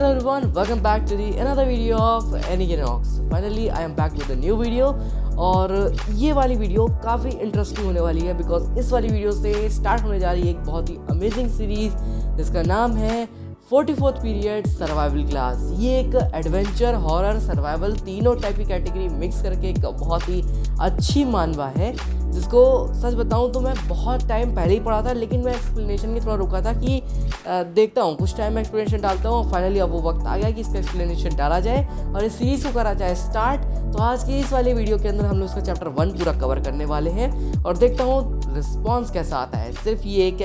Hello everyone, welcome back to the another video of Aniginox. Finally I am back with a new video और ये वाली video काफ़ी interesting होने वाली है बिकॉज इस वाली वीडियो से स्टार्ट होने जा रही है एक बहुत ही अमेजिंग सीरीज़ जिसका नाम है 44th पीरियड सर्वाइवल क्लास। ये एक एडवेंचर हॉरर सर्वाइवल तीनों टाइप की कैटेगरी मिक्स करके एक बहुत ही अच्छी मानवा है जिसको सच बताऊं तो मैं बहुत टाइम पहले ही पढ़ा था, लेकिन मैं एक्सप्लेनेशन की थोड़ा रुका था कि देखता हूँ कुछ टाइम में एक्सप्लेनेशन डालता हूँ। फाइनली अब वो वक्त आ गया कि इसका एक्सप्लेनेशन डाला जाए और इस सीरीज़ को करा जाए स्टार्ट। तो आज की इस वाली वीडियो के अंदर हम लोग उसका चैप्टर 1 पूरा कवर करने वाले हैं और देखता हूँ रिस्पॉन्स कैसा आता है। सिर्फ ये एक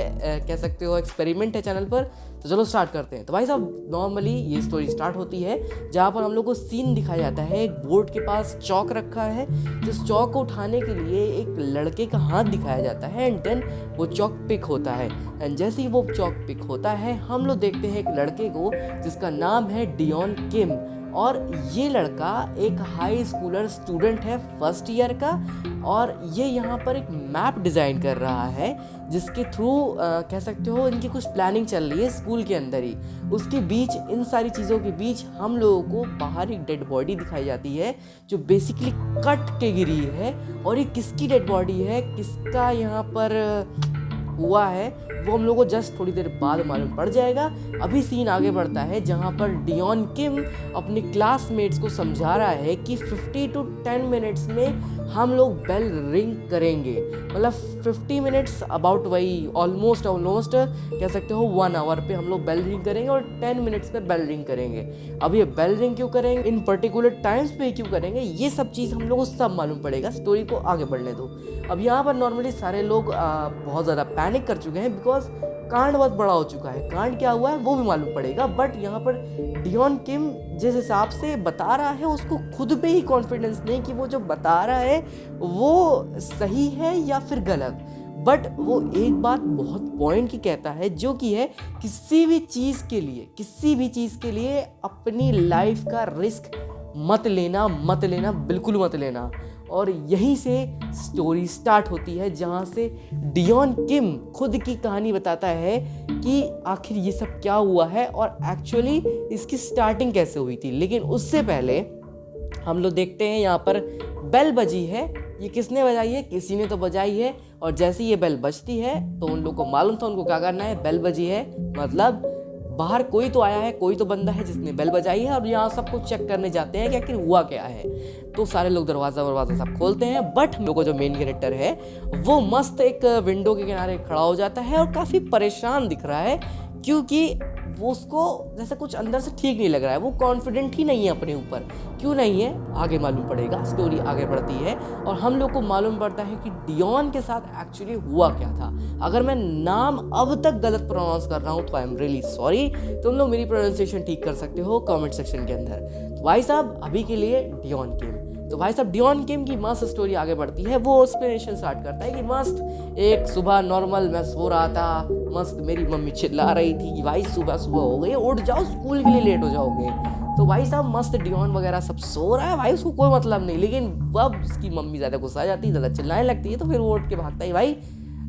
कह सकते हो एक्सपेरिमेंट है चैनल पर। तो चलो स्टार्ट करते हैं। तो भाई साहब नॉर्मली ये स्टोरी स्टार्ट होती है जहाँ पर हम लोग को सीन दिखाया जाता है। एक बोर्ड के पास चौक रखा है, जिस चौक को उठाने के लिए एक लड़के का हाथ दिखाया जाता है एंड देन वो चौक पिक होता है। एंड जैसे ही वो चौक पिक होता है हम लोग देखते हैं एक लड़के को जिसका नाम है डियॉन किम। और ये लड़का एक हाई स्कूलर स्टूडेंट है फर्स्ट ईयर का और ये यहाँ पर एक मैप डिज़ाइन कर रहा है जिसके थ्रू कह सकते हो इनकी कुछ प्लानिंग चल रही है स्कूल के अंदर ही। उसके बीच इन सारी चीज़ों के बीच हम लोगों को बाहर एक डेड बॉडी दिखाई जाती है जो बेसिकली कट के गिरी है। और ये किसकी डेड बॉडी है, किसका यहाँ पर हुआ है, वो हम लोग को जस्ट थोड़ी देर बाद मालूम पड़ जाएगा। अभी सीन आगे बढ़ता है जहाँ पर डियॉन किम अपने क्लासमेट्स को समझा रहा है कि 50 to 10 मिनट्स में हम लोग बेल रिंग करेंगे। मतलब 50 मिनट्स अबाउट वही ऑलमोस्ट कह सकते हो 1 आवर पे हम लोग बेल रिंग करेंगे और 10 मिनट्स पे बेल रिंग करेंगे। अब ये बेल रिंग क्यों करेंगे, इन पर्टिकुलर टाइम्स पे क्यों करेंगे, ये सब चीज़ हम लोग को सब मालूम पड़ेगा। स्टोरी को आगे बढ़ने दो। अब यहाँ पर नॉर्मली सारे लोग बहुत ज़्यादा पैनिक कर चुके हैं बिकॉज कांड बहुत बड़ा हो चुका है। कांड क्या हुआ है वो भी मालूम पड़ेगा, बट यहाँ पर डियॉन किम जिस हिसाब से बता रहा है उसको खुद पे ही कॉन्फिडेंस नहीं कि वो जो बता रहा है वो सही है या फिर गलत। बट वो एक बात बहुत पॉइंट की कहता है जो कि है किसी भी चीज़ के लिए अपनी लाइफ का रिस्क मत लेना, बिल्कुल मत लेना। और यहीं से स्टोरी स्टार्ट होती है जहाँ से डियॉन किम खुद की कहानी बताता है कि आखिर ये सब क्या हुआ है और एक्चुअली इसकी स्टार्टिंग कैसे हुई थी। लेकिन उससे पहले हम लोग देखते हैं यहाँ पर बेल बजी है। ये किसने बजाई है, किसी ने तो बजाई है। और जैसे ये बेल बजती है तो उन लोग को मालूम था उनको क्या करना है। बेल बजी है मतलब बाहर कोई तो आया है, कोई तो बंदा है जिसने बेल बजाई है और यहाँ सब कुछ चेक करने जाते हैं कि आखिर हुआ क्या है। तो सारे लोग दरवाज़ा सब खोलते हैं, बट हम लोग को जो मेन कैरेक्टर है वो मस्त एक विंडो के किनारे खड़ा हो जाता है और काफ़ी परेशान दिख रहा है क्योंकि वो उसको जैसे कुछ अंदर से ठीक नहीं लग रहा है। वो कॉन्फिडेंट ही नहीं है अपने ऊपर। क्यों नहीं है आगे मालूम पड़ेगा। स्टोरी आगे बढ़ती है और हम लोग को मालूम पड़ता है कि डियॉन के साथ एक्चुअली हुआ क्या था। अगर मैं नाम अब तक गलत प्रोनाउंस कर रहा हूँ तो आई एम रियली सॉरी। तुम लोग मेरी प्रोनाउंसिएशन ठीक कर सकते हो कमेंट सेक्शन के अंदर। तो भाई साहब अभी के लिए डियॉन किम। तो भाई साहब डियॉन किम की मस्त स्टोरी आगे बढ़ती है। वो एक्सप्लेनेशन स्टार्ट करता है कि मस्त एक सुबह नॉर्मल मैं सो रहा था, मस्त मेरी मम्मी चिल्ला रही थी कि भाई सुबह हो गई, उठ जाओ स्कूल के लिए लेट हो जाओगे। तो भाई साहब मस्त डियॉन वगैरह सब सो रहा है, भाई उसको कोई मतलब नहीं। लेकिन अब उसकी मम्मी ज़्यादा गुस्सा आ जाती है, ज़्यादा चिल्लाने लगती है, तो फिर वो उठ के भागता है, भाई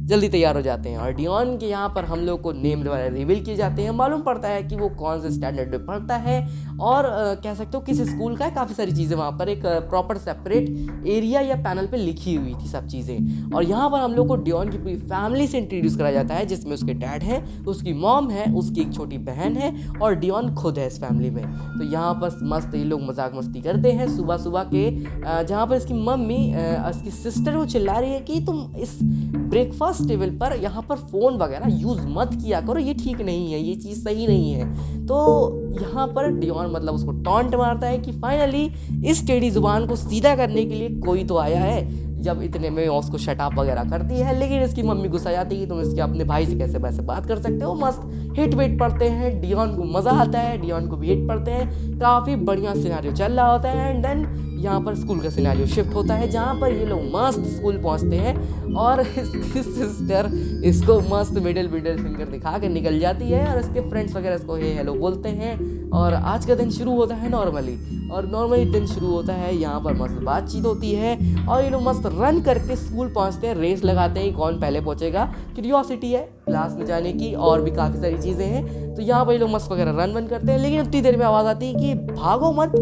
जल्दी तैयार हो जाते हैं। और डियॉन के यहाँ पर हम लोग को नेम वगैरह रिवील किए जाते हैं। मालूम पड़ता है कि वो कौन से स्टैंडर्ड में पढ़ता है और कह सकते हो किस स्कूल का है। काफ़ी सारी चीज़ें वहाँ पर एक प्रॉपर सेपरेट एरिया या पैनल पे लिखी हुई थी सब चीज़ें। और यहाँ पर हम लोग को डियॉन की पूरी फैमिली से इंट्रोड्यूस कराया जाता है जिसमें उसके डैड है, उसकी मॉम है, उसकी एक छोटी बहन है और डियॉन खुद है इस फैमिली में। तो यहाँ पर मस्त ये लोग मजाक मस्ती करते हैं सुबह सुबह के, जहाँ पर इसकी मम्मी इसकी सिस्टर वो चिल्ला रही है कि तुम इस ब्रेकफास्ट टेबल पर यहाँ पर फ़ोन वगैरह यूज़ मत किया करो, ये ठीक नहीं है, ये चीज़ सही नहीं है। तो यहाँ पर डियॉन मतलब उसको टॉन्ट मारता है कि फाइनली इस टेढ़ी जुबान को सीधा करने के लिए कोई तो आया है। जब इतने में उसको शटअप वगैरह करती है, लेकिन इसकी मम्मी गुस्सा जाती है कि तुम इसके अपने भाई से कैसे वैसे बात कर सकते हो। मस्त हिट वेट पढ़ते हैं, डियॉन को मज़ा आता है, डियॉन को भी हिट पढ़ते हैं। काफ़ी बढ़िया सिनेरियो चल रहा होता है एंड देन यहाँ पर स्कूल का सिनेरियो शिफ्ट होता है जहाँ पर ये लोग मस्त स्कूल पहुँचते हैं और इसकी सिस्टर इसको मस्त मिडिल फिंगर दिखा के निकल जाती है और इसके फ्रेंड्स वगैरह इसको हे हेलो बोलते हैं। और आज का दिन शुरू होता है नॉर्मली, और नॉर्मली दिन शुरू होता है, यहाँ पर मस्त बातचीत होती है और ये लोग मस्त रन करके स्कूल पहुँचते हैं, रेस लगाते हैं कौन पहले पहुँचेगा। क्यूरियोसिटी है क्लास में जाने की और भी काफ़ी सारी चीज़ें हैं, तो यहाँ पर ये लोग मस्त वगैरह रन करते हैं। लेकिन उतनी देर में आवाज़ आती है कि भागो मत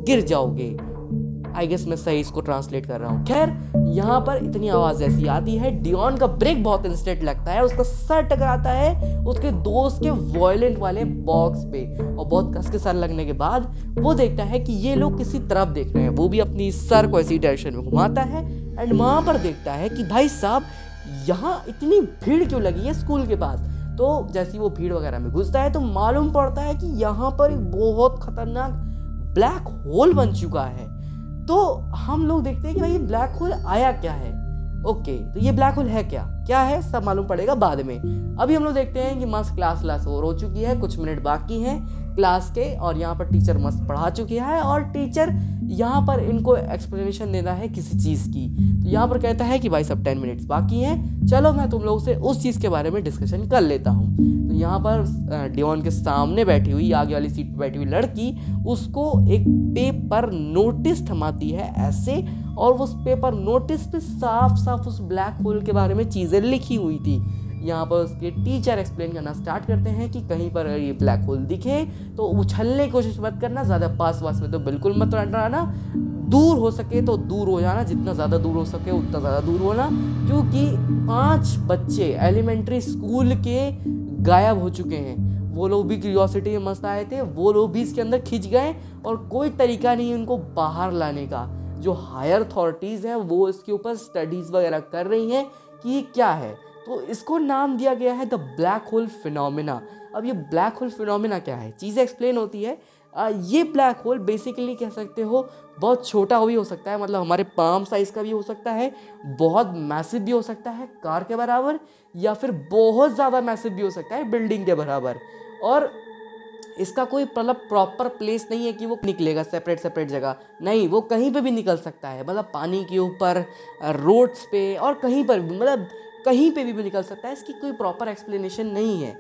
गिर जाओगे। आई गेस मैं सही इसको ट्रांसलेट कर रहा हूँ। खैर यहाँ पर इतनी आवाज़ ऐसी आती है, डियोन का ब्रेक बहुत इंस्टेंट लगता है, उसका सर टकराता है उसके दोस्त के वॉयलेंट वाले बॉक्स पे, और बहुत कस के सर लगने के बाद वो देखता है कि ये लोग किसी तरफ देख रहे हैं। वो भी अपनी सर को ऐसी डायरेक्शन में घुमाता है एंड वहाँ पर देखता है कि भाई साहब यहाँ इतनी भीड़ क्यों लगी है स्कूल के पास। तो जैसे वो भीड़ वगैरह में घुसता है तो मालूम पड़ता है कि यहाँ पर एक बहुत खतरनाक ब्लैक होल बन चुका है। तो हम लोग देखते हैं कि भाई ये ब्लैक होल आया क्या है। ओके, तो ये ब्लैक होल है क्या है सब मालूम पड़ेगा बाद में। अभी हम लोग देखते हैं कि मस्त क्लास ओवर हो चुकी है, कुछ मिनट बाकी हैं क्लास के, और यहाँ पर टीचर मस्त पढ़ा चुकी है और टीचर यहाँ पर इनको एक्सप्लेनेशन देना है किसी चीज़ की। तो यहाँ पर कहता है कि भाई सब 10 मिनट्स बाकी हैं, चलो मैं तुम लोगों से उस चीज़ के बारे में डिस्कशन कर लेता हूँ। तो यहाँ पर डियोन के सामने बैठी हुई आगे वाली सीट पर बैठी हुई लड़की उसको एक पेपर नोटिस थमाती है ऐसे, और उस पेपर नोटिस पे साफ साफ उस ब्लैक होल के बारे में चीज़ें लिखी हुई थी। यहाँ पर उसके टीचर एक्सप्लेन करना स्टार्ट करते हैं कि कहीं पर ये ब्लैक होल दिखे तो उछलने की कोशिश मत करना, ज़्यादा पास में तो बिल्कुल मत रहना, दूर हो सके तो दूर हो जाना, जितना ज़्यादा दूर हो सके उतना ज़्यादा दूर होना, क्योंकि 5 बच्चे एलिमेंट्री स्कूल के गायब हो चुके हैं। वो लोग भी क्यूरियोसिटी में मस्त आए थे, वो लोग भी इसके अंदर खिंच गए और कोई तरीका नहीं उनको बाहर लाने का। जो हायर अथॉरिटीज़ हैं वो इसके ऊपर स्टडीज़ वगैरह कर रही हैं कि ये क्या है। तो इसको नाम दिया गया है द ब्लैक होल फिनोमिना। अब ये ब्लैक होल फिनोमिना क्या है, चीज़ें एक्सप्लेन होती है। ये ब्लैक होल बेसिकली कह सकते हो बहुत छोटा भी हो सकता है, मतलब हमारे पाम साइज़ का भी हो सकता है, बहुत मैसिव भी हो सकता है कार के बराबर, या फिर बहुत ज़्यादा मैसिव भी हो सकता है बिल्डिंग के बराबर। और इसका कोई मतलब प्रॉपर प्लेस नहीं है कि वो निकलेगा सेपरेट जगह, नहीं, वो कहीं पे भी निकल सकता है, मतलब पानी के ऊपर, रोड्स पे, और कहीं पर भी, मतलब कहीं पे भी निकल सकता है। इसकी कोई प्रॉपर एक्सप्लेनेशन नहीं है।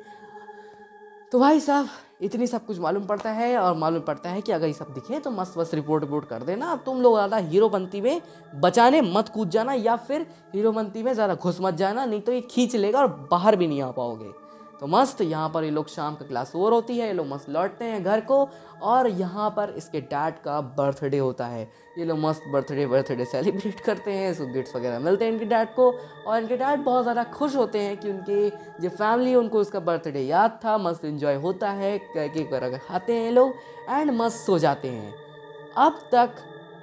तो भाई साहब इतनी सब कुछ मालूम पड़ता है, और मालूम पड़ता है कि अगर ये सब दिखे तो मस्त रिपोर्ट कर देना। तुम लोग ज़्यादा हीरोपंती में बचाने मत कूद जाना, या फिर हीरोपंती में ज़्यादा घुस मत जाना, नहीं तो ये खींच लेगा और बाहर भी नहीं आ पाओगे। तो मस्त यहाँ पर ये लोग शाम का क्लास ओवर होती है, ये लोग मस्त लौटते हैं घर को, और यहाँ पर इसके डैड का बर्थडे होता है। ये लोग मस्त बर्थडे सेलिब्रेट करते हैं, सो गिफ्ट्स वगैरह मिलते हैं इनके डैड को, और इनके डैड बहुत ज़्यादा खुश होते हैं कि उनके जो फैमिली उनको उसका बर्थडे याद था। मस्त इन्जॉय होता है, केक वगैरह खाते हैं लोग एंड मस्त सो जाते हैं। अब तक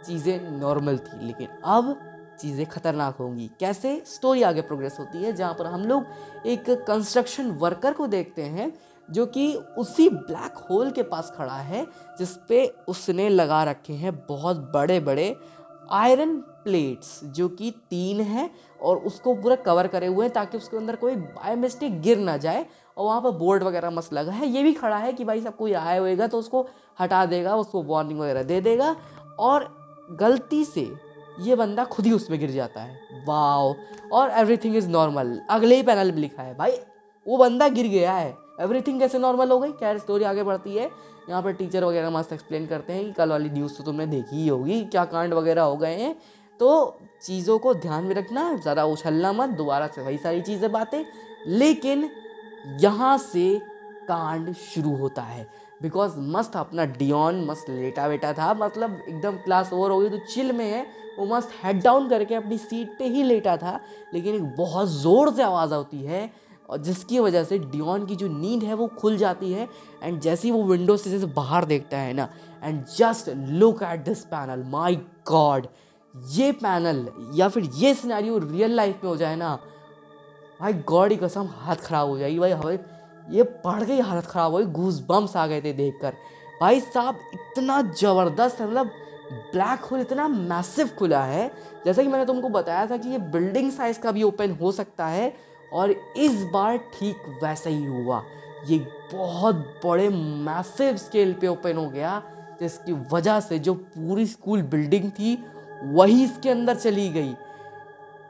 चीज़ें नॉर्मल थी, लेकिन अब चीज़ें खतरनाक होंगी। कैसे, स्टोरी आगे प्रोग्रेस होती है, जहाँ पर हम लोग एक कंस्ट्रक्शन वर्कर को देखते हैं जो कि उसी ब्लैक होल के पास खड़ा है, जिस पे उसने लगा रखे हैं बहुत बड़े बड़े आयरन प्लेट्स, जो कि 3 हैं, और उसको पूरा कवर करे हुए हैं ताकि उसके अंदर कोई बाय मिस्टेक गिर ना जाए। और वहाँ पर बोर्ड वगैरह मस्त लगा है, ये भी खड़ा है कि भाई सब कोई आया होएगा तो उसको हटा देगा, उसको वार्निंग वगैरह दे देगा। और गलती से ये बंदा खुद ही उसमें गिर जाता है, वाओ, और एवरीथिंग इज़ नॉर्मल। अगले ही पैनल में लिखा है भाई वो बंदा गिर गया है, एवरीथिंग कैसे नॉर्मल हो गई। खैर स्टोरी आगे बढ़ती है, यहाँ पर टीचर वगैरह मस्त एक्सप्लेन करते हैं कि कल वाली न्यूज़ तो तुमने देखी ही होगी, क्या कांड वगैरह हो गए हैं, तो चीज़ों को ध्यान में रखना, ज़्यादा उछलना मत, दोबारा से वही सारी चीज़ें बातें। लेकिन यहाँ से कांड शुरू होता है, बिकॉज मस्त अपना डियोन मस्त लेटा बेटा था, मतलब एकदम क्लास ओवर हो गई तो चिल में है, वो मस्त हेड डाउन करके अपनी सीट पे ही लेटा था। लेकिन एक बहुत ज़ोर से आवाज़ आती है, और जिसकी वजह से डियोन की जो नींद है वो खुल जाती है। एंड जैसे ही वो विंडो से जैसे बाहर देखता है ना, and just look at this panel, my God, ये पैनल या फिर ये सिनेरियो रियल लाइफ में हो जाए ना, भाई गॉड की कसम हालत ख़राब हो जाएगी। भाई ये पढ़ के ही हालत ख़राब हो गई, गूज बम्स आ गए थे देखकर। भाई साहब इतना ज़बरदस्त, मतलब ब्लैक होल इतना मैसिव खुला है, जैसा कि मैंने तुमको बताया था कि ये बिल्डिंग साइज़ का भी ओपन हो सकता है, और इस बार ठीक वैसा ही हुआ। ये बहुत बड़े मैसिव स्केल पे ओपन हो गया, जिसकी वजह से जो पूरी स्कूल बिल्डिंग थी वही इसके अंदर चली गई।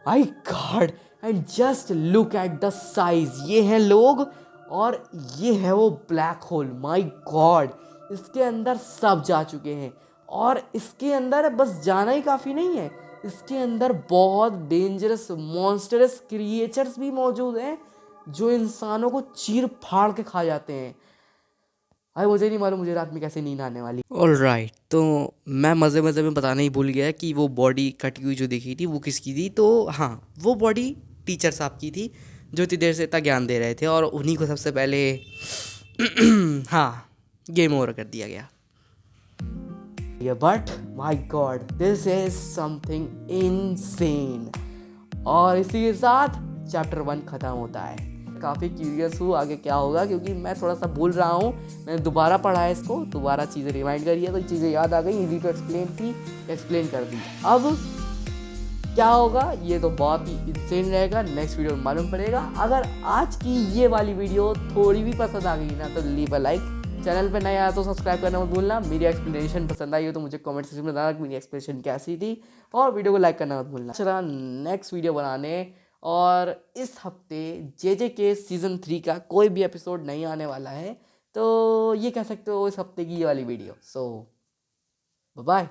My God, and just look at the size, ये हैं लोग और ये है वो ब्लैक होल। माय गॉड, इसके अंदर सब जा चुके हैं और इसके अंदर बस जाना ही काफ़ी नहीं है, इसके अंदर बहुत डेंजरस मॉन्स्टरस क्रिएचर्स भी मौजूद हैं जो इंसानों को चीर फाड़ के खा जाते हैं। भाई मुझे नहीं मालूम मुझे रात में कैसे नींद आने वाली। ऑलराइट, तो मैं मज़े मज़े में बताना ही भूल गया कि वो बॉडी कटी हुई जो दिखी थी वो किसकी थी। तो हाँ, वो बॉडी टीचर साहब की थी जो इतनी देर से इतना ज्ञान दे रहे थे और उन्हीं को सबसे पहले हाँ, गेम ओवर कर दिया गया। But my God, this is something insane. और इसी के साथ चैप्टर 1 ख़त्म होता है। काफ़ी क्यूरियस हूँ आगे क्या होगा, क्योंकि मैं थोड़ा सा भूल रहा हूँ। मैंने दोबारा पढ़ा है इसको, दोबारा चीज़ें रिमाइंड करी है तो चीज़ें याद आ गई, इजी टू एक्सप्लेन थी, एक्सप्लेन कर दी। अब क्या होगा ये तो बहुत ही इंसेन रहेगा, नेक्स्ट वीडियो में मालूम पड़ेगा। अगर आज की ये वाली वीडियो थोड़ी भी पसंद आ गई ना तो लीव अ लाइक, चैनल पे नया आया तो सब्सक्राइब करना मत भूलना। मेरी एक्सप्लेनेशन पसंद आई हो तो मुझे कमेंट सेक्शन में बताना कि मेरी एक्सप्लेनेशन कैसी थी, और वीडियो को लाइक करना मत भूलना। चला नेक्स्ट वीडियो बनाने, और इस हफ्ते जे के सीज़न 3 का कोई भी एपिसोड नहीं आने वाला है, तो ये कह सकते हो इस हफ्ते की ये वाली वीडियो। सो बाय।